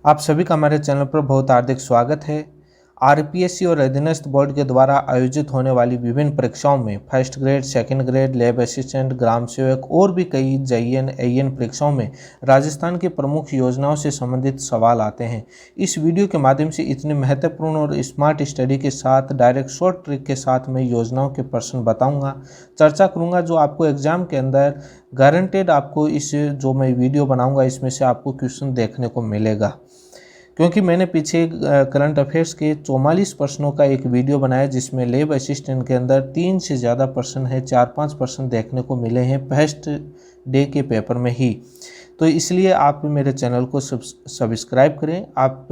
आप सभी का हमारे चैनल पर बहुत हार्दिक स्वागत है। आरपीएससी और अधीनस्थ बोर्ड के द्वारा आयोजित होने वाली विभिन्न परीक्षाओं में first grade, second grade, lab assistant, ग्राम सेवक और भी कई जेईएन एईएन परीक्षाओं में राजस्थान की प्रमुख योजनाओं से संबंधित सवाल आते हैं। इस वीडियो के माध्यम से इतने महत्वपूर्ण और स्मार्ट स्टडी के साथ डायरेक्ट शॉर्ट ट्रिक के साथ मैं योजनाओं के प्रश्न बताऊंगा, चर्चा करूंगा, जो आपको एग्जाम के अंदर गारंटेड आपको इस जो मैं वीडियो बनाऊंगा इसमें से आपको क्वेश्चन देखने को मिलेगा। क्योंकि मैंने पीछे करंट अफेयर्स के 44 प्रश्नों का एक वीडियो बनाया जिसमें लैब असिस्टेंट के अंदर 3 से ज़्यादा प्रश्न है, 4-5 प्रश्न देखने को मिले हैं फर्स्ट डे के पेपर में ही। तो इसलिए आप मेरे चैनल को सब्सक्राइब करें। आप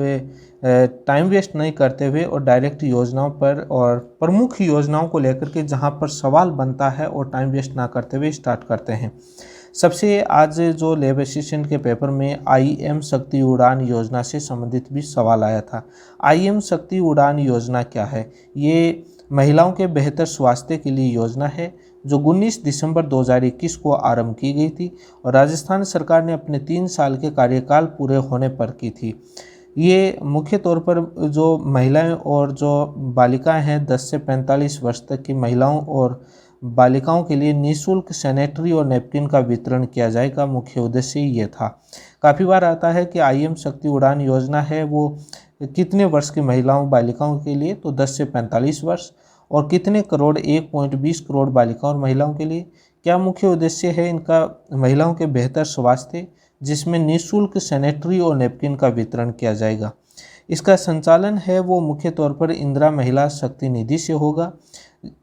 टाइम वेस्ट नहीं करते हुए और डायरेक्ट योजनाओं पर और प्रमुख योजनाओं को लेकर के जहां पर सवाल बनता है और टाइम वेस्ट ना करते हुए स्टार्ट करते हैं। सबसे आज जो लैब असिस्टेंट के पेपर में आईएम शक्ति उड़ान योजना से संबंधित भी सवाल आया था। आईएम शक्ति उड़ान योजना क्या है? ये महिलाओं के बेहतर स्वास्थ्य के लिए योजना है जो 19 दिसंबर 2021 को आरंभ की गई थी और राजस्थान सरकार ने अपने 3 साल के कार्यकाल पूरे होने पर की थी। ये मुख्य तौर पर जो महिलाएं और जो बालिकाएं हैं 10 से 45 वर्ष तक की महिलाओं और बालिकाओं के लिए निःशुल्क सैनिटरी और नैपकिन का वितरण किया जाएगा। मुख्य उद्देश्य ये था। काफ़ी बार आता है कि आईएम शक्ति उड़ान योजना है वो कितने वर्ष की महिलाओं बालिकाओं के लिए, तो 10 से 45 वर्ष। और कितने करोड़, 1.20 करोड़ बालिकाओं और महिलाओं के लिए। क्या मुख्य उद्देश्य है इनका? महिलाओं के बेहतर स्वास्थ्य, जिसमें निःशुल्क सैनिटरी और नैपकिन का वितरण किया जाएगा। इसका संचालन है वो मुख्य तौर पर इंदिरा महिला शक्ति निधि से होगा।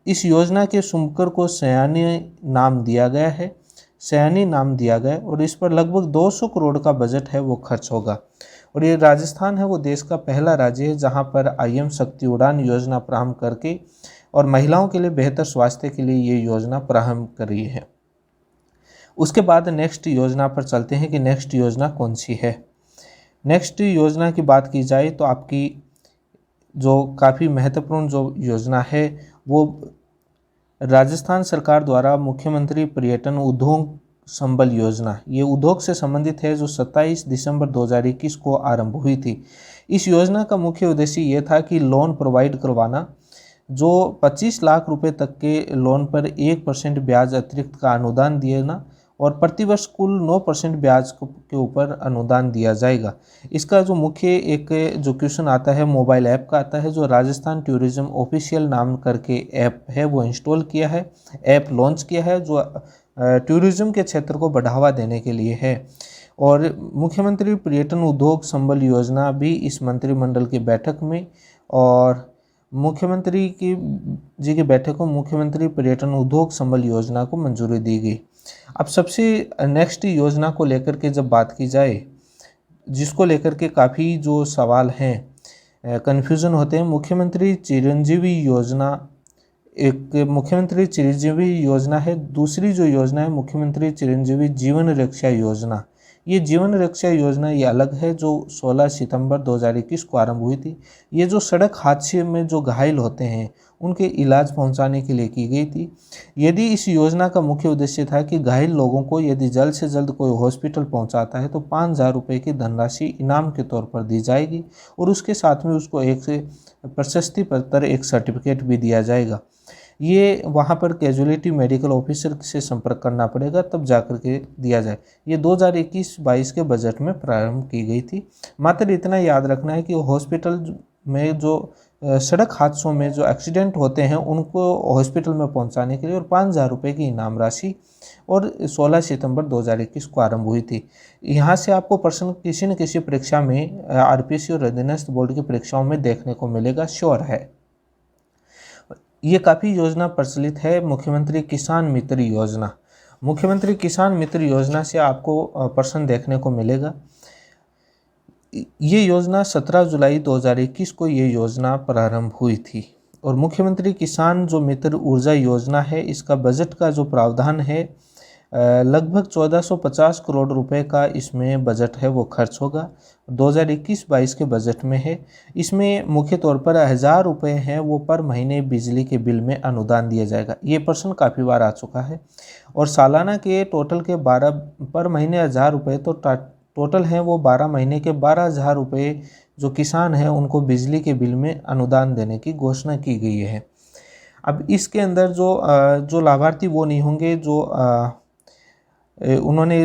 इस योजना के शुभकर को सयानी नाम दिया गया है, सयानी नाम दिया गया और इस पर लगभग 200 करोड़ का बजट है वो खर्च होगा। और ये राजस्थान है वो देश का पहला राज्य है जहां पर आईएम शक्ति उड़ान योजना प्रारंभ करके और महिलाओं के लिए बेहतर स्वास्थ्य के लिए ये योजना प्रारंभ कर रही है। उसके बाद नेक्स्ट योजना पर चलते हैं कि नेक्स्ट योजना कौन सी है। नेक्स्ट योजना की बात की जाए तो आपकी जो काफ़ी महत्वपूर्ण जो योजना है वो राजस्थान सरकार द्वारा मुख्यमंत्री पर्यटन उद्योग संबल योजना, ये उद्योग से संबंधित है, जो 27 दिसंबर 2021 को आरंभ हुई थी। इस योजना का मुख्य उद्देश्य ये था कि लोन प्रोवाइड करवाना, जो 25 लाख रुपए तक के लोन पर 1% ब्याज अतिरिक्त का अनुदान देना और प्रतिवर्ष कुल 9% ब्याज के ऊपर अनुदान दिया जाएगा। इसका जो मुख्य एक जो क्वेश्चन आता है मोबाइल ऐप का आता है, जो राजस्थान टूरिज्म ऑफिशियल नाम करके ऐप है वो इंस्टॉल किया है, ऐप लॉन्च किया है, जो टूरिज्म के क्षेत्र को बढ़ावा देने के लिए है। और मुख्यमंत्री पर्यटन उद्योग संबल योजना भी इस मंत्रिमंडल की बैठक में और मुख्यमंत्री जी की बैठक को मुख्यमंत्री पर्यटन उद्योग संबल योजना को मंजूरी दी गई। अब सबसे नेक्स्ट योजना को लेकर के जब बात की जाए, जिसको लेकर के काफ़ी जो सवाल हैं, कन्फ्यूज़न होते हैं, मुख्यमंत्री चिरंजीवी योजना, एक मुख्यमंत्री चिरंजीवी योजना है। दूसरी जो योजना है मुख्यमंत्री चिरंजीवी जीवन रक्षा योजना। ये जीवन रक्षा योजना ये अलग है, जो 16 सितंबर 2021 को आरंभ हुई थी। ये जो सड़क हादसे में जो घायल होते हैं उनके इलाज पहुंचाने के लिए की गई थी। यदि इस योजना का मुख्य उद्देश्य था कि घायल लोगों को यदि जल्द से जल्द कोई हॉस्पिटल पहुंचाता है तो 5,000 रुपये की धनराशि इनाम के तौर पर दी जाएगी और उसके साथ में उसको एक प्रशस्ति पत्र, एक सर्टिफिकेट भी दिया जाएगा। ये वहाँ पर कैजुअलिटी मेडिकल ऑफिसर से संपर्क करना पड़ेगा तब जाकर के दिया जाए। ये 2021-22 के बजट में प्रारंभ की गई थी। मात्र इतना याद रखना है कि हॉस्पिटल में जो सड़क हादसों में जो एक्सीडेंट होते हैं उनको हॉस्पिटल में पहुंचाने के लिए और 5,000 रुपये की इनाम राशि और 16 सितंबर 2021 को आरंभ हुई थी। यहाँ से आपको प्रश्न किसी न किसी परीक्षा में आरपीएससी और अधीनस्थ बोर्ड की परीक्षाओं में देखने को मिलेगा, श्योर है। ये काफ़ी योजना प्रचलित है। मुख्यमंत्री किसान मित्र योजना, मुख्यमंत्री किसान मित्र योजना से आपको प्रश्न देखने को मिलेगा। ये योजना 17 जुलाई 2021 को ये योजना प्रारंभ हुई थी और मुख्यमंत्री किसान जो मित्र ऊर्जा योजना है, इसका बजट का जो प्रावधान है लगभग 1450 करोड़ रुपए का इसमें बजट है वो खर्च होगा। 2021-22 के बजट में है। इसमें मुख्य तौर पर 1,000 रुपये हैं वो पर महीने बिजली के बिल में अनुदान दिया जाएगा। ये प्रश्न काफ़ी बार आ चुका है। और सालाना के टोटल के 12 पर महीने 1,000 रुपये तो टोटल हैं वो 12 महीने के 12,000 रुपये जो किसान हैं उनको बिजली के बिल में अनुदान देने की घोषणा की गई है। अब इसके अंदर जो लाभार्थी वो नहीं होंगे जो उन्होंने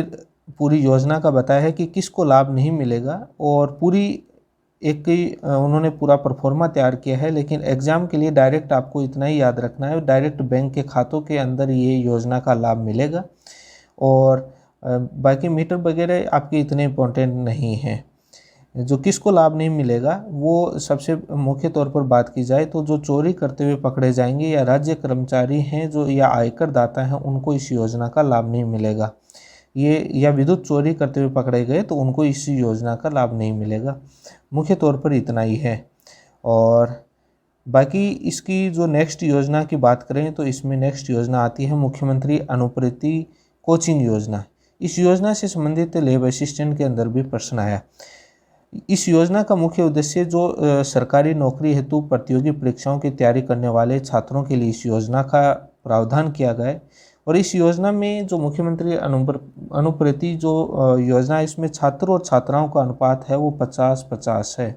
पूरी योजना का बताया है कि किसको लाभ नहीं मिलेगा, और पूरी एक ही उन्होंने पूरा परफॉर्मा तैयार किया है। लेकिन एग्ज़ाम के लिए डायरेक्ट आपको इतना ही याद रखना है, डायरेक्ट बैंक के खातों के अंदर ये योजना का लाभ मिलेगा, और बाकी मीटर वगैरह आपके इतने इम्पोर्टेंट नहीं हैं। जो किसको लाभ नहीं मिलेगा वो सबसे मुख्य तौर पर बात की जाए तो जो चोरी करते हुए पकड़े जाएंगे या राज्य कर्मचारी हैं जो या आयकर दाता हैं उनको इस योजना का लाभ नहीं मिलेगा। ये या विद्युत चोरी करते हुए पकड़े गए तो उनको इस योजना का लाभ नहीं मिलेगा। मुख्य तौर पर इतना ही है। और बाकी इसकी जो नेक्स्ट योजना की बात करें तो इसमें नेक्स्ट योजना आती है मुख्यमंत्री अनुप्रति कोचिंग योजना। इस योजना से संबंधित लेब असिस्टेंट के अंदर भी प्रश्न आया। इस योजना का मुख्य उद्देश्य जो सरकारी नौकरी हेतु प्रतियोगी परीक्षाओं की तैयारी करने वाले छात्रों के लिए इस योजना का प्रावधान किया गया है। और इस योजना में जो मुख्यमंत्री अनुप्रति जो योजना है इसमें छात्र और छात्राओं का अनुपात है वो 50-50 है।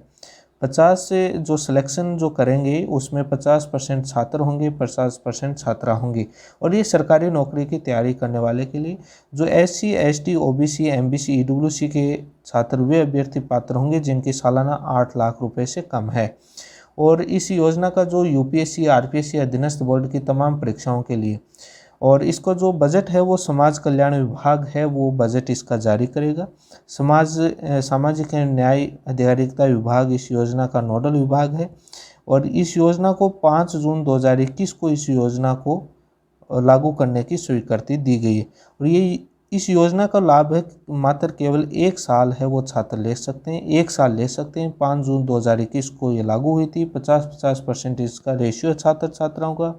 50 से जो सिलेक्शन जो करेंगे उसमें 50% छात्र होंगे, 50% छात्रा होंगी। और ये सरकारी नौकरी की तैयारी करने वाले के लिए जो SC, ST, OBC, MBC, EWC के छात्र वे अभ्यर्थी पात्र होंगे जिनकी सालाना 8 लाख रुपए से कम है। और इस योजना का जो UPSC, RPSC अधीनस्थ बोर्ड की तमाम परीक्षाओं के लिए, और इसका जो बजट है वो समाज कल्याण विभाग है वो बजट इसका जारी करेगा। सामाजिक न्याय अधिकारिता विभाग इस योजना का नोडल विभाग है। और इस योजना को 5 जून 2021 को इस योजना को लागू करने की स्वीकृति दी गई है। और ये इस योजना का लाभ है मात्र केवल 1 साल है वो छात्र ले सकते हैं, 1 साल ले सकते हैं। 5 जून 2021 को ये लागू हुई थी। 50-50% इसका रेशियो छात्र छात्राओं का।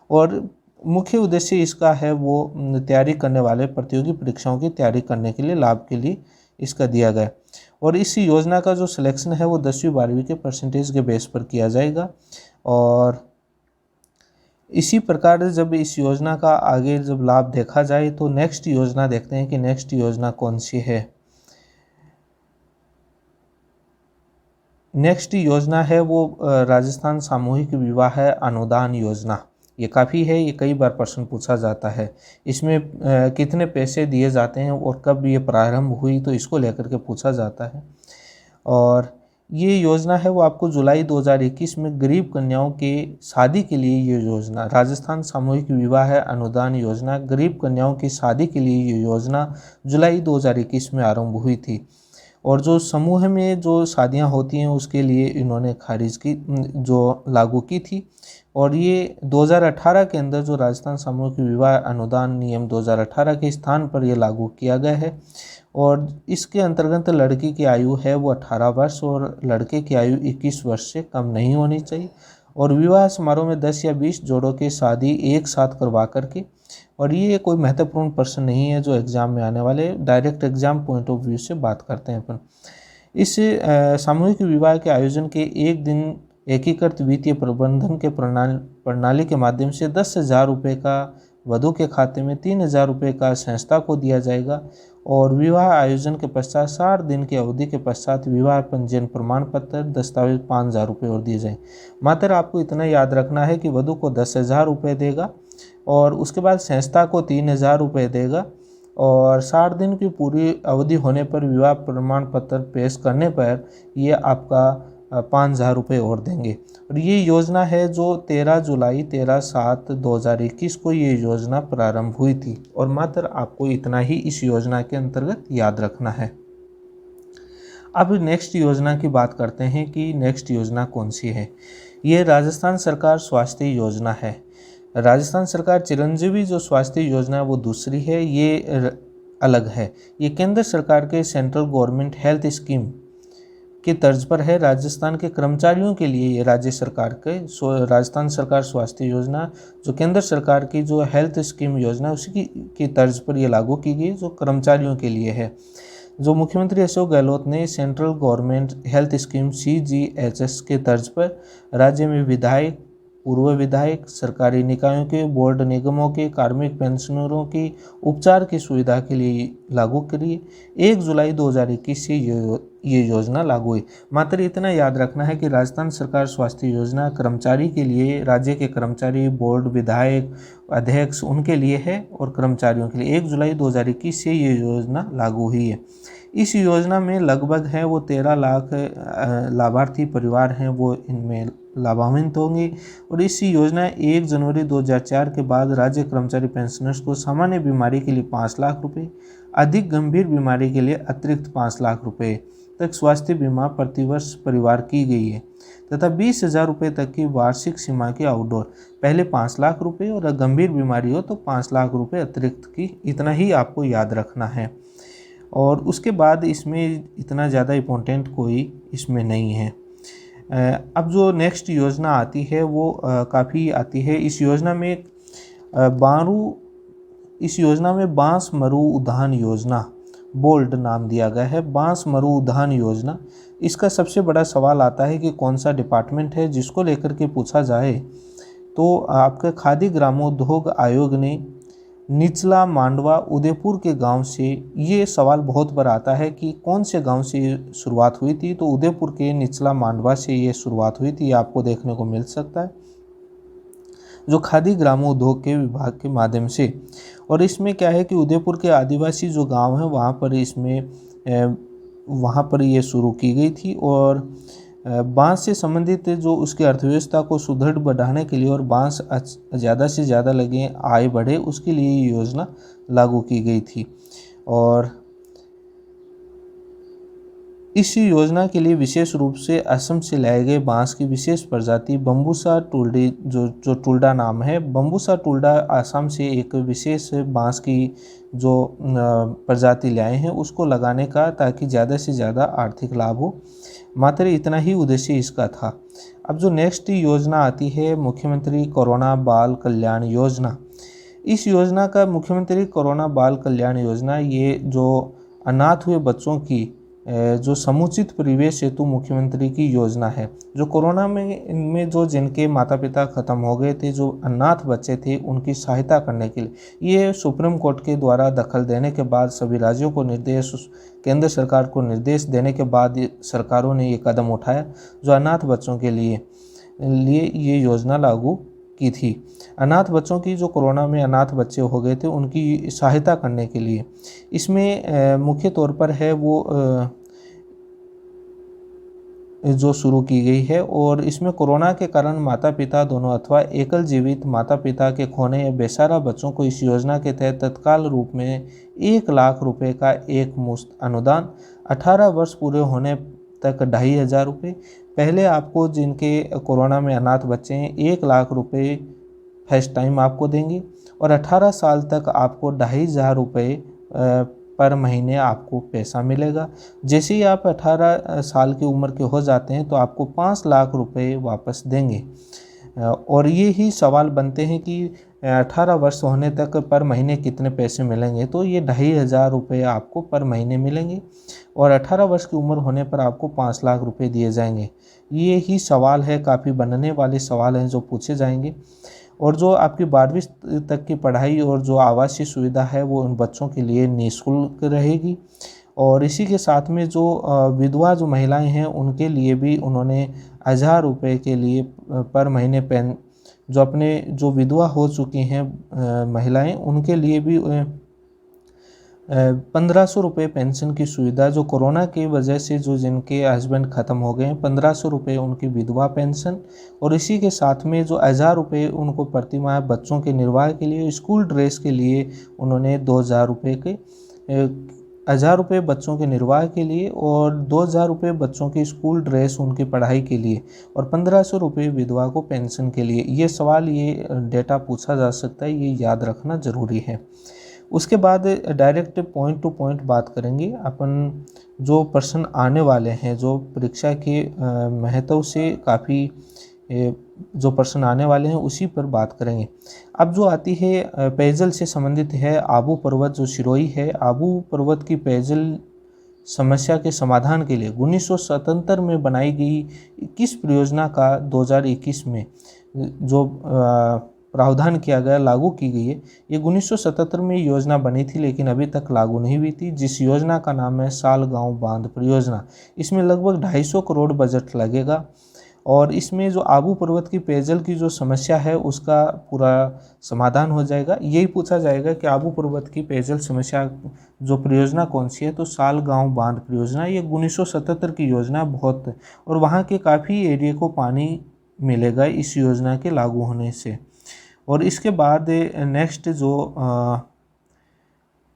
और मुख्य उद्देश्य इसका है वो तैयारी करने वाले प्रतियोगी परीक्षाओं की तैयारी करने के लिए लाभ के लिए इसका दिया गया। और इस योजना का जो सिलेक्शन है वो 10वीं-12वीं के परसेंटेज के बेस पर किया जाएगा। और इसी प्रकार जब इस योजना का आगे जब लाभ देखा जाए तो नेक्स्ट योजना देखते हैं कि नेक्स्ट योजना कौन सी है। नेक्स्ट योजना है वो राजस्थान सामूहिक विवाह अनुदान योजना। ये काफ़ी है, ये कई बार प्रश्न पूछा जाता है। इसमें कितने पैसे दिए जाते हैं और कब ये प्रारंभ हुई तो इसको लेकर के पूछा जाता है। और ये योजना है वो आपको जुलाई 2021 में गरीब कन्याओं के शादी के लिए ये योजना, राजस्थान सामूहिक विवाह अनुदान योजना, गरीब कन्याओं की शादी के लिए ये योजना जुलाई 2021 में आरंभ हुई थी। और जो समूह में जो शादियां होती हैं उसके लिए इन्होंने खारिज की जो लागू की थी। और ये 2018 के अंदर जो राजस्थान सामूहिक विवाह अनुदान नियम 2018 के स्थान पर ये लागू किया गया है। और इसके अंतर्गत लड़की की आयु है वो 18 वर्ष और लड़के की आयु 21 वर्ष से कम नहीं होनी चाहिए। और विवाह समारोह में 10 या 20 जोड़ों की शादी एक साथ करवा करके, और ये कोई महत्वपूर्ण प्रश्न नहीं है जो एग्ज़ाम में आने वाले, direct exam point of view से बात करते हैं अपन। इस सामूहिक विवाह के आयोजन के एक दिन एकीकृत वित्तीय प्रबंधन के प्रणाली के माध्यम से 10,000 रुपये का वधू के खाते में, 3,000 रुपये का संस्था को दिया जाएगा। और विवाह आयोजन के पश्चात 60 दिन की अवधि के पश्चात विवाह पंजीयन प्रमाण पत्र, दस्तावेज 5,000 रुपये और दिए जाएंगे। मात्र आपको इतना याद रखना है कि वधू को 10,000 रुपये देगा और उसके बाद संस्था को 3,000 रुपये देगा। और 60 दिन की पूरी अवधि होने पर विवाह प्रमाण पत्र पेश करने पर ये आपका 5,000 रुपये और देंगे। और ये योजना है जो 13 जुलाई 13/7/2021 को ये योजना प्रारंभ हुई थी। और मात्र आपको इतना ही इस योजना के अंतर्गत याद रखना है। अब नेक्स्ट योजना की बात करते हैं कि नेक्स्ट योजना कौन सी है। ये राजस्थान सरकार स्वास्थ्य योजना है। राजस्थान सरकार चिरंजीवी जो स्वास्थ्य योजना है वो दूसरी है, ये अलग है। ये केंद्र सरकार के सेंट्रल गवर्नमेंट हेल्थ स्कीम की तर्ज पर है। राजस्थान के कर्मचारियों के लिए ये राज्य सरकार के राजस्थान सरकार स्वास्थ्य योजना जो केंद्र सरकार की जो हेल्थ स्कीम योजना उसी की तर्ज पर ये लागू की गई जो कर्मचारियों के लिए है। जो मुख्यमंत्री अशोक गहलोत ने central government health scheme CGHS के तर्ज पर राज्य में विधायक पूर्व विधायक, सरकारी निकायों के, बोर्ड निगमों के कार्मिक पेंशनरों की उपचार की सुविधा के लिए लागू करिए। 1 जुलाई 2021 से ये योजना लागू हुई। मात्र इतना याद रखना है कि राजस्थान सरकार स्वास्थ्य योजना कर्मचारी के लिए, राज्य के कर्मचारी, बोर्ड, विधायक, अध्यक्ष उनके लिए है और कर्मचारियों के लिए 1 जुलाई 2021 से ये योजना लागू हुई है। इस योजना में लगभग है वो 13 लाख लाभार्थी परिवार हैं वो इनमें लाभान्वित होंगे और इस योजना 1 जनवरी 2004 के बाद राज्य कर्मचारी पेंशनर्स को सामान्य बीमारी के लिए 5 लाख रुपए, अधिक गंभीर बीमारी के लिए अतिरिक्त 5 लाख रुपए तक स्वास्थ्य बीमा प्रतिवर्ष परिवार की गई है तथा 20,000 रुपये तक की वार्षिक सीमा की आउटडोर, पहले 5 लाख रुपए और गंभीर बीमारी हो तो 5 लाख रुपए अतिरिक्त की, इतना ही आपको याद रखना है। और उसके बाद इसमें इतना ज़्यादा इम्पोर्टेंट कोई इसमें नहीं है। अब जो नेक्स्ट योजना आती है वो काफ़ी आती है। इस योजना में बांस मरु उद्यान योजना, बोल्ड नाम दिया गया है, बांस मरु उद्यान योजना। इसका सबसे बड़ा सवाल आता है कि कौन सा डिपार्टमेंट है जिसको लेकर के पूछा जाए तो आपके खादी ग्रामोद्योग आयोग ने निचला मांडवा उदयपुर के गांव से, ये सवाल बहुत बार आता है कि कौन से गांव से शुरुआत हुई थी, तो उदयपुर के निचला मांडवा से ये शुरुआत हुई थी, आपको देखने को मिल सकता है, जो खादी ग्रामोद्योग के विभाग के माध्यम से। और इसमें क्या है कि उदयपुर के आदिवासी जो गांव हैं वहाँ पर ये शुरू की गई थी और बांस से संबंधित जो उसकी अर्थव्यवस्था को सुदृढ़ बढ़ाने के लिए और बांस ज़्यादा से ज़्यादा लगे, आय बढ़े, उसके लिए ये योजना लागू की गई थी। और इस योजना के लिए विशेष रूप से असम से लाए गए बांस की विशेष प्रजाति बम्बूसा टुल्डी, जो टुल्डा नाम है, बम्बूसा टुल्डा असम से एक विशेष बांस की जो प्रजाति लाए हैं उसको लगाने का, ताकि ज़्यादा से ज़्यादा आर्थिक लाभ हो। मात्र इतना ही उद्देश्य इसका था। अब जो नेक्स्ट योजना आती है मुख्यमंत्री कोरोना बाल कल्याण योजना। इस योजना का मुख्यमंत्री कोरोना बाल कल्याण योजना, ये जो अनाथ हुए बच्चों की जो समुचित परिवेश हेतु मुख्यमंत्री की योजना है। जो कोरोना में इनमें जो जिनके माता पिता ख़त्म हो गए थे, जो अनाथ बच्चे थे, उनकी सहायता करने के लिए ये सुप्रीम कोर्ट के द्वारा दखल देने के बाद सभी राज्यों को निर्देश, केंद्र सरकार को निर्देश देने के बाद सरकारों ने ये कदम उठाया, जो अनाथ बच्चों के लिए ये योजना लागू की थी। अनाथ बच्चों की, जो कोरोना में अनाथ बच्चे हो गए थे, उनकी सहायता करने के लिए इसमें मुख्य तौर पर है वो जो शुरू की गई है। और इसमें कोरोना के कारण माता पिता दोनों अथवा एकल जीवित माता पिता के खोने या बेसहारा बच्चों को इस योजना के तहत तत्काल रूप में 1 लाख रुपए का एक मुश्त अनुदान, 18 वर्ष पूरे होने तक 2,500 रुपये। पहले आपको जिनके कोरोना में अनाथ बच्चे हैं 1 लाख रुपये फर्स्ट टाइम आपको देंगे और 18 साल तक आपको 2,500 रुपये पर महीने आपको पैसा मिलेगा। जैसे ही आप 18 साल की उम्र के हो जाते हैं तो आपको 5 लाख रुपए वापस देंगे। और ये ही सवाल बनते हैं कि 18 वर्ष होने तक पर महीने कितने पैसे मिलेंगे, तो ये 2,500 रुपये आपको पर महीने मिलेंगे और 18 वर्ष की उम्र होने पर आपको 5 लाख रुपए दिए जाएंगे। ये ही सवाल है, काफ़ी बनने वाले सवाल हैं जो पूछे जाएंगे। और जो आपकी 12वीं तक की पढ़ाई और जो आवासीय सुविधा है वो उन बच्चों के लिए निःशुल्क रहेगी। और इसी के साथ में जो विधवा जो महिलाएं हैं उनके लिए भी उन्होंने 1,000 रुपये के लिए पर महीने जो विधवा हो चुकी हैं महिलाएं, उनके लिए भी 1,500 रुपये पेंशन की सुविधा, जो कोरोना की वजह से जो जिनके हस्बैंड ख़त्म हो गए हैं, 1,500 रुपये उनकी विधवा पेंशन। और इसी के साथ में जो 1,000 रुपये उनको प्रति माह बच्चों के निर्वाह के लिए, स्कूल ड्रेस के लिए उन्होंने 2,000 रुपये के 1,000 रुपये बच्चों के निर्वाह के लिए और 2,000 रुपये बच्चों की स्कूल ड्रेस उनकी पढ़ाई के लिए और 1,500 रुपये विधवा को पेंशन के लिए। ये सवाल, ये डेटा पूछा जा सकता है, ये याद रखना ज़रूरी है। उसके बाद डायरेक्ट पॉइंट टू पॉइंट बात करेंगे अपन। जो प्रश्न आने वाले हैं, जो परीक्षा के महत्व से काफ़ी जो प्रश्न आने वाले हैं उसी पर बात करेंगे। अब जो आती है पेयजल से संबंधित है, आबू पर्वत जो सिरोही है, आबू पर्वत की पेयजल समस्या के समाधान के लिए 1977 में बनाई गई 21 परियोजना का 2021 में जो प्रावधान किया गया, लागू की गई है, ये 1977 में योजना बनी थी लेकिन अभी तक लागू नहीं हुई थी, जिस योजना का नाम है सालगांव बांध परियोजना। इसमें लगभग 250 करोड़ बजट लगेगा और इसमें जो आबू पर्वत की पेयजल की जो समस्या है उसका पूरा समाधान हो जाएगा। यही पूछा जाएगा कि आबू पर्वत की पेयजल समस्या जो परियोजना कौन सी है, तो सालगांव बांध परियोजना। ये 1977 की योजना बहुत, और वहाँ के काफ़ी एरिया को पानी मिलेगा इस योजना के लागू होने से। और इसके बाद नेक्स्ट जो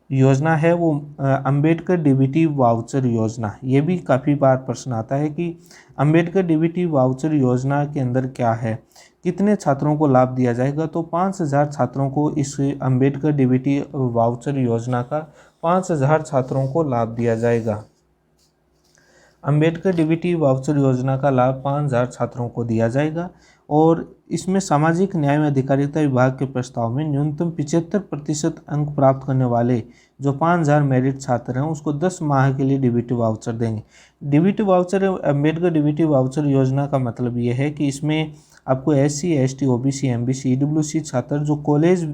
योजना है वो अंबेडकर डीबीटी वाउचर योजना। ये भी काफ़ी बार प्रश्न आता है कि अंबेडकर डीबीटी वाउचर योजना के अंदर क्या है, कितने छात्रों को लाभ दिया जाएगा। तो 5000 छात्रों को इस अंबेडकर डीबीटी वाउचर योजना का 5000 छात्रों को लाभ दिया जाएगा। अंबेडकर डीबीटी वाउचर योजना का लाभ 5000 छात्रों को दिया जाएगा। और इसमें सामाजिक न्याय एवं अधिकारिता विभाग के प्रस्ताव में न्यूनतम 75% अंक प्राप्त करने वाले जो 5000 मेरिट छात्र हैं उसको 10 माह के लिए डीबीटी वाउचर देंगे। DBT voucher, Ambedkar DBT voucher योजना का मतलब ये है कि इसमें आपको SC, ST, OBC, MBC, EWC छात्र, जो कॉलेज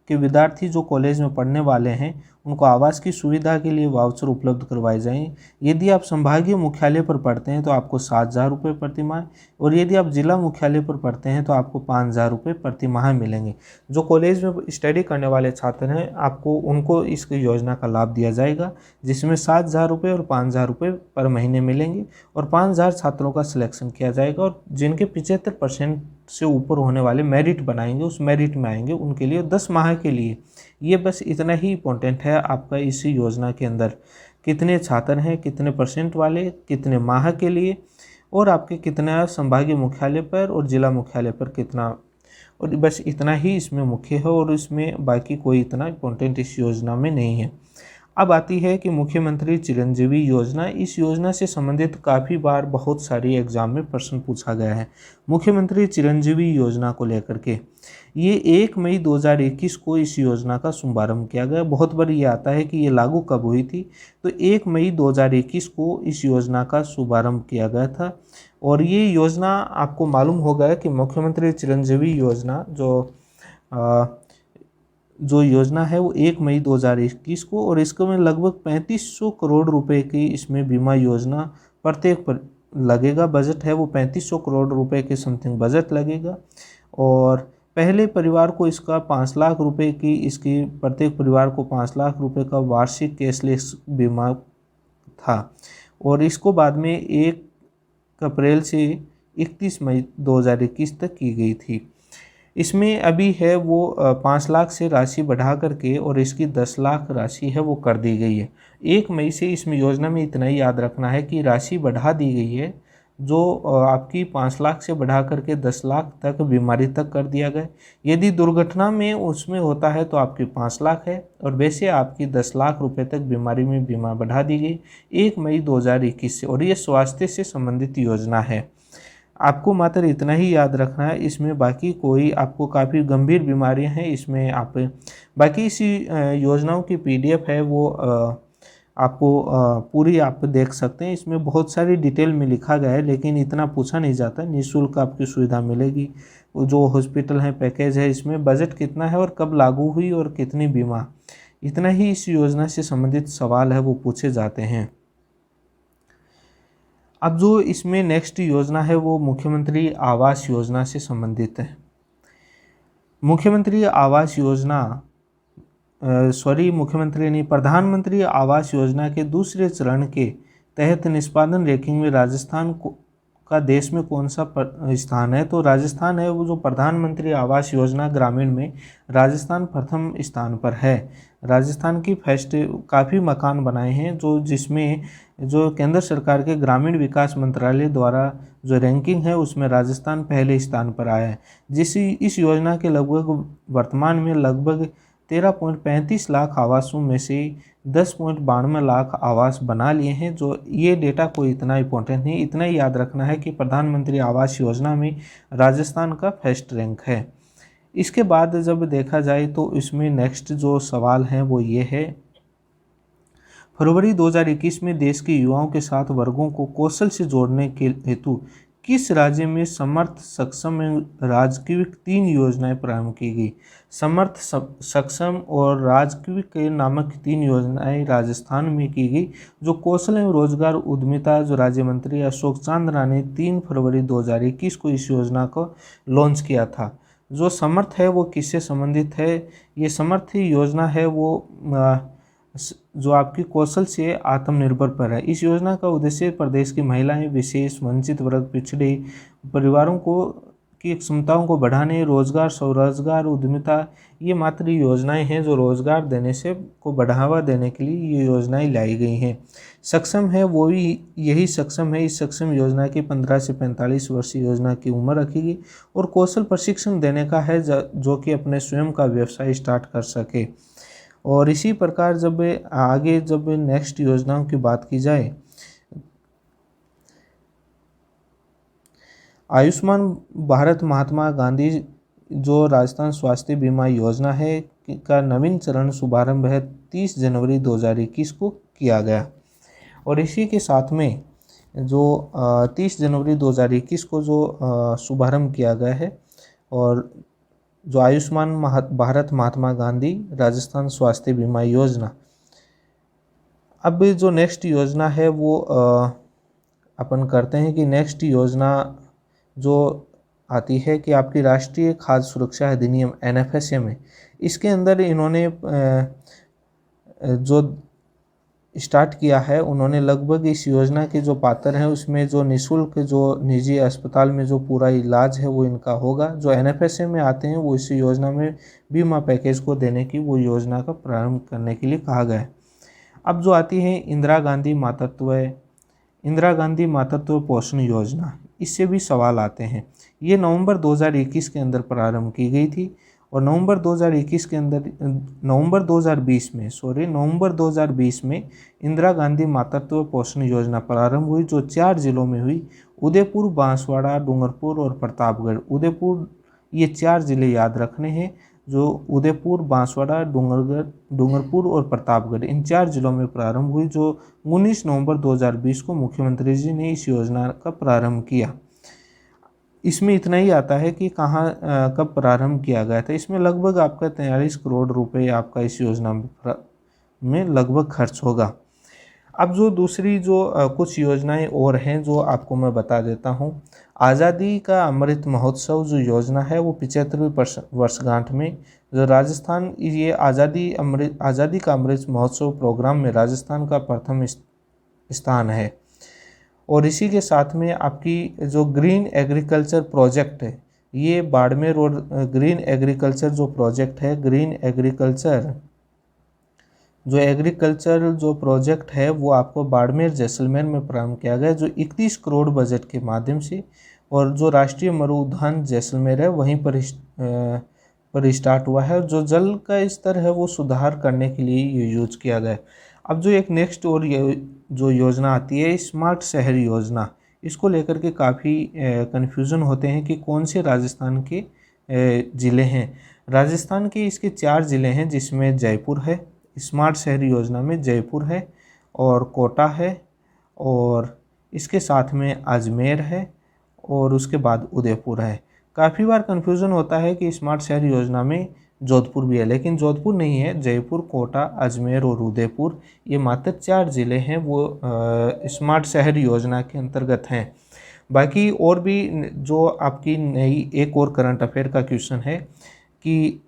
के विद्यार्थी जो कॉलेज में पढ़ने वाले हैं, उनको आवास की सुविधा के लिए वाउचर उपलब्ध करवाए जाएंगे। यदि आप संभागीय मुख्यालय पर पढ़ते हैं तो आपको 7000 रुपये प्रति माह, और यदि आप जिला मुख्यालय पर पढ़ते हैं तो आपको 5000 रुपये प्रति माह मिलेंगे। जो कॉलेज में स्टडी करने वाले छात्र हैं आपको उनको इस योजना का लाभ दिया जाएगा, जिसमें 7000 रुपये और 5000 रुपये पर महीने मिलेंगे। और 5000 छात्रों का सिलेक्शन किया जाएगा और जिनके 75% से ऊपर होने वाले मेरिट बनाएंगे, उस मेरिट में आएंगे, उनके लिए 10 माह के लिए। ये बस इतना ही इम्पोर्टेंट है आपका इस योजना के अंदर, कितने छात्र हैं, कितने % वाले, कितने माह के लिए, और आपके कितना संभागीय मुख्यालय पर और जिला मुख्यालय पर कितना, और बस इतना ही इसमें मुख्य है। और इसमें बाकी कोई इतना इम्पोर्टेंट इस योजना में नहीं है। अब आती है कि मुख्यमंत्री चिरंजीवी योजना। इस योजना से संबंधित काफ़ी बार बहुत सारी एग्जाम में प्रश्न पूछा गया है मुख्यमंत्री चिरंजीवी योजना को लेकर के। ये 1 मई 2021 को इस योजना का शुभारंभ किया गया। बहुत बार ये आता है कि ये लागू कब हुई थी, तो 1 मई 2021 को इस योजना का शुभारंभ किया गया था। और ये योजना आपको मालूम होगा कि मुख्यमंत्री चिरंजीवी योजना जो योजना है वो 1 मई 2021 को, और इसको में लगभग 3500 करोड़ रुपए की इसमें बीमा योजना प्रत्येक पर लगेगा। बजट है वो 3500 करोड़ रुपए के समथिंग बजट लगेगा। और पहले परिवार को इसका 5 लाख रुपए की, इसकी प्रत्येक परिवार को 5 लाख रुपए का वार्षिक कैशलेस बीमा था। और इसको बाद में 1 अप्रैल से 31 मई 2021 तक की गई थी। इसमें अभी है वो 5 लाख से राशि बढ़ा करके और इसकी 10 लाख राशि है वो कर दी गई है 1 मई से। इसमें योजना में इतना ही याद रखना है कि राशि बढ़ा दी गई है, जो आपकी 5 लाख से बढ़ा करके 10 लाख तक बीमारी तक कर दिया गया। यदि दुर्घटना में उसमें होता है तो आपकी 5 लाख है, और वैसे आपकी 10 लाख रुपए तक बीमारी में बीमा बढ़ा दी गई 1 मई 2021 से। और ये स्वास्थ्य से संबंधित योजना है। आपको मात्र इतना ही याद रखना है, इसमें बाकी कोई आपको काफ़ी गंभीर बीमारियां हैं इसमें आप बाकी इसी योजनाओं की PDF है वो आपको पूरी आप देख सकते हैं। इसमें बहुत सारी डिटेल में लिखा गया है, लेकिन इतना पूछा नहीं जाता। निःशुल्क आपकी सुविधा मिलेगी, जो हॉस्पिटल है, पैकेज है, इसमें बजट कितना है और कब लागू हुई और कितनी बीमा, इतना ही इस योजना से संबंधित सवाल है वो पूछे जाते हैं। अब जो इसमें नेक्स्ट योजना है वो मुख्यमंत्री आवास योजना से संबंधित है। मुख्यमंत्री आवास योजना प्रधानमंत्री आवास योजना के दूसरे चरण के तहत निष्पादन रैंकिंग में राजस्थान का देश में कौन सा स्थान है, तो राजस्थान है वो जो प्रधानमंत्री आवास योजना ग्रामीण में राजस्थान प्रथम स्थान पर है। राजस्थान की फर्स्ट काफ़ी मकान बनाए हैं जिसमें जो केंद्र सरकार के ग्रामीण विकास मंत्रालय द्वारा जो रैंकिंग है उसमें राजस्थान पहले स्थान पर आया है। इस योजना के लगभग वर्तमान में लगभग 13.35 लाख आवासों में से 10.92 लाख आवास बना लिए हैं। जो ये डेटा कोई इतना इम्पोर्टेंट नहीं, इतना ही याद रखना है कि प्रधानमंत्री आवास योजना में राजस्थान का फर्स्ट रैंक है। इसके बाद जब देखा जाए तो इसमें नेक्स्ट जो सवाल है वो ये है, फरवरी 2021 में देश के युवाओं के साथ वर्गों को कौशल से जोड़ने के हेतु किस राज्य में समर्थ, सक्षम एवं राजकीय 3 योजनाएं प्रारंभ की गई? समर्थ, सक्षम और राजकीय नामक 3 योजनाएं राजस्थान में की गई, जो कौशल एवं रोजगार उद्यमिता जो राज्य मंत्री अशोक चांद्रा ने 3 फरवरी 2021 को इस योजना को लॉन्च किया था। जो समर्थ है वो किससे संबंधित है? ये समर्थ योजना है वो जो आपकी कौशल से आत्मनिर्भर पर है। इस योजना का उद्देश्य प्रदेश की महिलाएं, विशेष वंचित वर्ग, पिछड़े परिवारों को की क्षमताओं को बढ़ाने, रोजगार, स्वरोजगार, उद्यमिता, ये मात्र योजनाएं हैं जो रोजगार देने से को बढ़ावा देने के लिए ये योजनाएं लाई गई हैं। सक्षम है वो भी यही सक्षम है। इस सक्षम योजना की 15 से 45 वर्षीय योजना की उम्र रखी गई और कौशल प्रशिक्षण देने का है जो कि अपने स्वयं का व्यवसाय स्टार्ट कर सके। और इसी प्रकार जब नेक्स्ट योजनाओं की बात की जाए, आयुष्मान भारत महात्मा गांधी जो राजस्थान स्वास्थ्य बीमा योजना है का नवीन चरण शुभारंभ है 30 जनवरी 2021 को किया गया। और इसी के साथ में जो 30 जनवरी 2021 को जो शुभारंभ किया गया है, और जो आयुष्मान भारत महात्मा गांधी राजस्थान स्वास्थ्य बीमा योजना। अब जो नेक्स्ट योजना है वो अपन करते हैं कि नेक्स्ट योजना जो आती है कि आपकी राष्ट्रीय खाद्य सुरक्षा अधिनियम NFSA में, इसके अंदर इन्होंने जो स्टार्ट किया है, उन्होंने लगभग इस योजना के जो पात्र हैं उसमें जो निःशुल्क जो निजी अस्पताल में जो पूरा इलाज है वो इनका होगा। जो NFSA में आते हैं वो इस योजना में बीमा पैकेज को देने की वो योजना का प्रारंभ करने के लिए कहा गया है। अब जो आती है इंदिरा गांधी मातृत्व पोषण योजना, इससे भी सवाल आते हैं। ये नवंबर 2021 के अंदर प्रारंभ की गई थी और नवंबर 2020 में इंदिरा गांधी मातृत्व पोषण योजना प्रारंभ हुई, जो 4 जिलों में हुई, उदयपुर, बांसवाड़ा, डूंगरपुर और प्रतापगढ़। उदयपुर, ये 4 जिले याद रखने हैं, जो उदयपुर, बांसवाड़ा, डूंगरपुर और प्रतापगढ़, इन 4 जिलों में प्रारंभ हुई, जो 19 नवंबर 2020 को मुख्यमंत्री जी ने इस योजना का प्रारंभ किया। इसमें इतना ही आता है कि कहाँ कब प्रारंभ किया गया था। इसमें लगभग आपका 43 करोड़ रुपए आपका इस योजना में लगभग खर्च होगा। अब जो दूसरी जो कुछ योजनाएं और हैं जो आपको मैं बता देता हूं। आज़ादी का अमृत महोत्सव जो योजना है वो 75वीं वर्षगांठ में जो राजस्थान, ये आज़ादी का अमृत महोत्सव प्रोग्राम में राजस्थान का प्रथम स्थान है। और इसी के साथ में आपकी जो ग्रीन एग्रीकल्चर प्रोजेक्ट है, ये बाड़मेर और ग्रीन एग्रीकल्चर जो प्रोजेक्ट है, एग्रीकल्चर जो प्रोजेक्ट है वो आपको बाड़मेर जैसलमेर में प्रारंभ किया गया, जो 31 करोड़ बजट के माध्यम से। और जो राष्ट्रीय मरुउद्यान जैसलमेर है वहीं पर स्टार्ट हुआ है, और जो जल का स्तर है वो सुधार करने के लिए ये यूज किया गया। अब जो एक नेक्स्ट और जो योजना आती है स्मार्ट शहर योजना, इसको लेकर के काफ़ी कन्फ्यूज़न होते हैं कि कौन से राजस्थान के ज़िले हैं। राजस्थान के इसके 4 ज़िले हैं, जिसमें जयपुर है, स्मार्ट शहर योजना में जयपुर है और कोटा है, और इसके साथ में अजमेर है, और उसके बाद उदयपुर है। काफ़ी बार कन्फ्यूज़न होता है कि स्मार्ट शहर योजना में जोधपुर भी है, लेकिन जोधपुर नहीं है। जयपुर, कोटा, अजमेर और उदयपुर, ये मात्र 4 ज़िले हैं वो स्मार्ट शहर योजना के अंतर्गत हैं। बाकी और भी जो आपकी नई एक और करंट अफेयर का क्वेश्चन है कि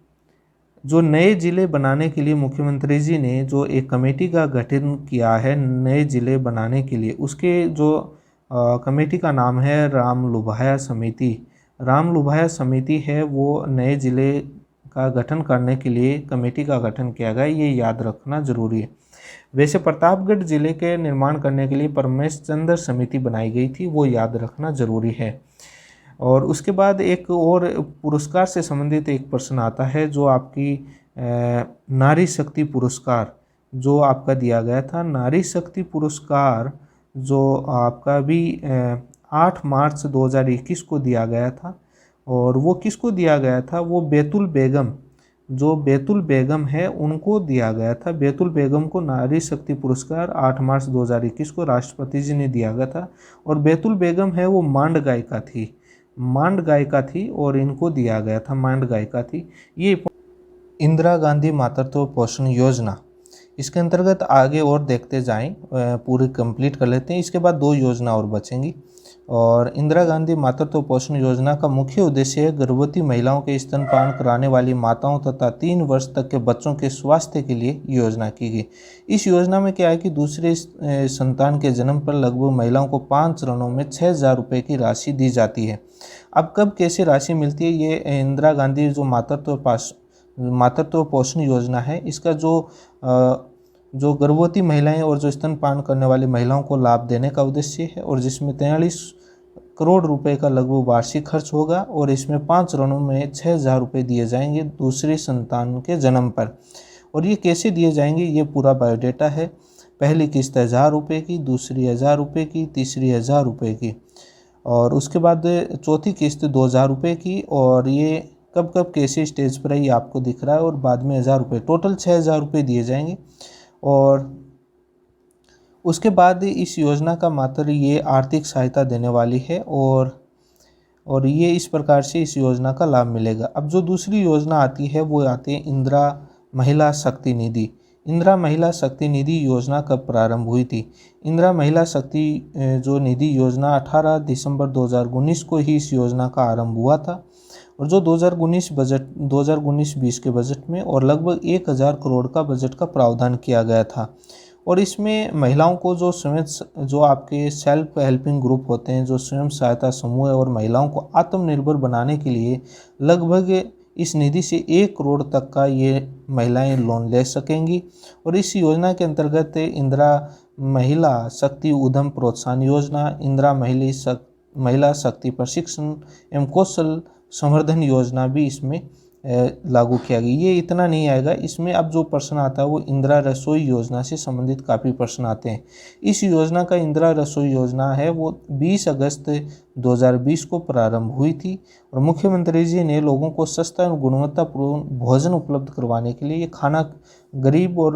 जो नए ज़िले बनाने के लिए मुख्यमंत्री जी ने जो एक कमेटी का गठन किया है नए ज़िले बनाने के लिए, उसके जो कमेटी का नाम है रामलुभाया समिति है, वो नए ज़िले का गठन करने के लिए कमेटी का गठन किया गया, ये याद रखना जरूरी है। वैसे प्रतापगढ़ जिले के निर्माण करने के लिए परमेश चंद्र समिति बनाई गई थी, वो याद रखना जरूरी है। और उसके बाद एक और पुरस्कार से संबंधित एक प्रश्न आता है, जो आपकी नारी शक्ति पुरस्कार जो आपका दिया गया था। नारी शक्ति पुरस्कार जो आपका भी 8 मार्च 2021 को दिया गया था, और वो किसको दिया गया था? वो बैतुल बेगम जो बैतुल बेगम है उनको दिया गया था। बैतुल बेगम को नारी शक्ति पुरस्कार 8 मार्च 2021 को राष्ट्रपति जी ने दिया गया था। और बैतुल बेगम है वो मांड गायिका थी और इनको दिया गया था, मांड गायिका थी। ये इंदिरा गांधी मातृत्व पोषण योजना, इसके अंतर्गत आगे और देखते जाएं, पूरी कंप्लीट कर लेते हैं। इसके बाद 2 योजना और बचेंगी। और इंदिरा गांधी मातृत्व पोषण योजना का मुख्य उद्देश्य है गर्भवती महिलाओं के स्तनपान कराने वाली माताओं तथा 3 वर्ष तक के बच्चों के स्वास्थ्य के लिए योजना की गई। इस योजना में क्या है कि दूसरे संतान के जन्म पर लगभग महिलाओं को 5 चरणों में 6,000 रुपये की राशि दी जाती है। अब कब कैसे राशि मिलती है, ये इंदिरा गांधी जो मातृत्व पोषण योजना है, इसका जो गर्भवती महिलाएं और जो स्तनपान करने वाली महिलाओं को लाभ देने का उद्देश्य है, और जिसमें 43 करोड़ रुपए का लगभग वार्षिक खर्च होगा। और इसमें 5 चरणों में 6,000 रुपये दिए जाएंगे दूसरे संतान के जन्म पर। और ये कैसे दिए जाएंगे, ये पूरा बायोडेटा है। पहली किस्त 1,000 रुपये की, दूसरी 1,000 रुपये की, तीसरी 1,000 रुपये की, और उसके बाद चौथी किस्त 2,000 रुपये की। और ये कब कब कैसे स्टेज पर है ये आपको दिख रहा है। और बाद में 1,000 रुपये, टोटल 6,000 रुपये दिए जाएंगे। और उसके बाद इस योजना का मात्र ये आर्थिक सहायता देने वाली है। और ये इस प्रकार से इस योजना का लाभ मिलेगा। अब जो दूसरी योजना आती है वो आती है इंदिरा महिला शक्ति निधि। इंदिरा महिला शक्ति निधि योजना कब प्रारंभ हुई थी? इंदिरा महिला शक्ति जो निधि योजना 18 दिसंबर 2019 को ही इस योजना का आरंभ हुआ था। और जो 2019-20 के बजट में और लगभग 1,000 करोड़ का बजट का प्रावधान किया गया था। और इसमें महिलाओं को जो आपके सेल्फ हेल्पिंग ग्रुप होते हैं, जो स्वयं सहायता समूह है, और महिलाओं को आत्मनिर्भर बनाने के लिए लगभग इस निधि से 1 करोड़ तक का ये महिलाएं लोन ले सकेंगी। और इस योजना के अंतर्गत इंदिरा महिला शक्ति उद्यम प्रोत्साहन योजना, इंदिरा महिला शक्ति प्रशिक्षण एवं कौशल संवर्धन योजना भी इसमें लागू किया गया। ये इतना नहीं आएगा, इसमें अब जो प्रश्न आता है वो इंदिरा रसोई योजना से संबंधित काफ़ी प्रश्न आते हैं। इस योजना का इंदिरा रसोई योजना है वो 20 अगस्त 2020 को प्रारंभ हुई थी। और मुख्यमंत्री जी ने लोगों को सस्ता और गुणवत्तापूर्ण भोजन उपलब्ध करवाने के लिए ये खाना गरीब और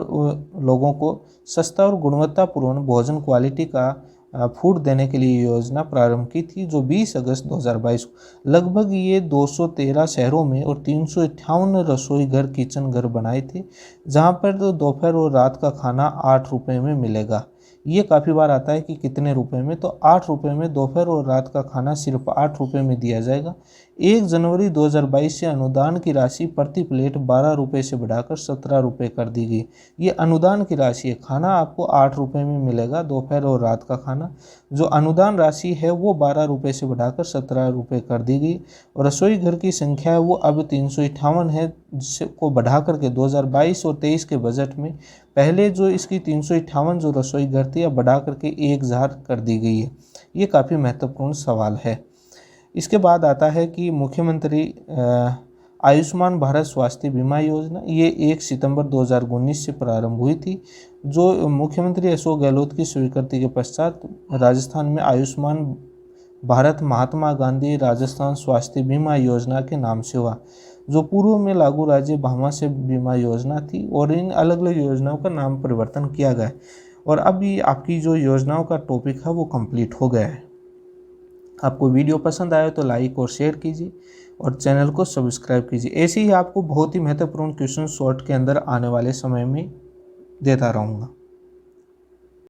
लोगों को सस्ता और गुणवत्तापूर्ण भोजन क्वालिटी का फूड देने के लिए योजना प्रारंभ की थी, जो 20 अगस्त 2022 को। लगभग ये 213 शहरों में और 358 रसोई घर, किचन घर बनाए थे, जहां पर दोपहर और रात का खाना 8 रुपये में मिलेगा। ये काफ़ी बार आता है कि कितने रुपए में, तो 8 रुपये में दोपहर और रात का खाना सिर्फ 8 रुपये में दिया जाएगा। 1 जनवरी 2022 से अनुदान की राशि प्रति प्लेट 12 रुपये से बढ़ाकर 17 रुपये कर दी गई। ये अनुदान की राशि है, खाना आपको 8 रुपये में मिलेगा दोपहर और रात का खाना। जो अनुदान राशि है वो 12 रुपये से बढ़ाकर 17 रुपये कर दी गई। और रसोई घर की संख्या है वो अब 358 है, जिसको बढ़ा करके 2022 और 23 के बजट में पहले जो इसकी 358 जो रसोई घर थी अब बढ़ा करके 1,000 कर दी गई है। ये काफ़ी महत्वपूर्ण सवाल है। इसके बाद आता है कि मुख्यमंत्री आयुष्मान भारत स्वास्थ्य बीमा योजना, ये 1 सितंबर 2019 से प्रारंभ हुई थी। जो मुख्यमंत्री अशोक गहलोत की स्वीकृति के पश्चात राजस्थान में आयुष्मान भारत महात्मा गांधी राजस्थान स्वास्थ्य बीमा योजना के नाम से हुआ, जो पूर्व में लागू राज्य भामा से बीमा योजना थी। और इन अलग अलग योजनाओं का नाम परिवर्तन किया गया है। और अब ये आपकी जो योजनाओं का टॉपिक है वो कंप्लीट हो गया है। आपको वीडियो पसंद आया तो लाइक और शेयर कीजिए और चैनल को सब्सक्राइब कीजिए। ऐसे ही आपको बहुत ही महत्वपूर्ण क्वेश्चन शॉर्ट के अंदर आने वाले समय में देता रहूँगा।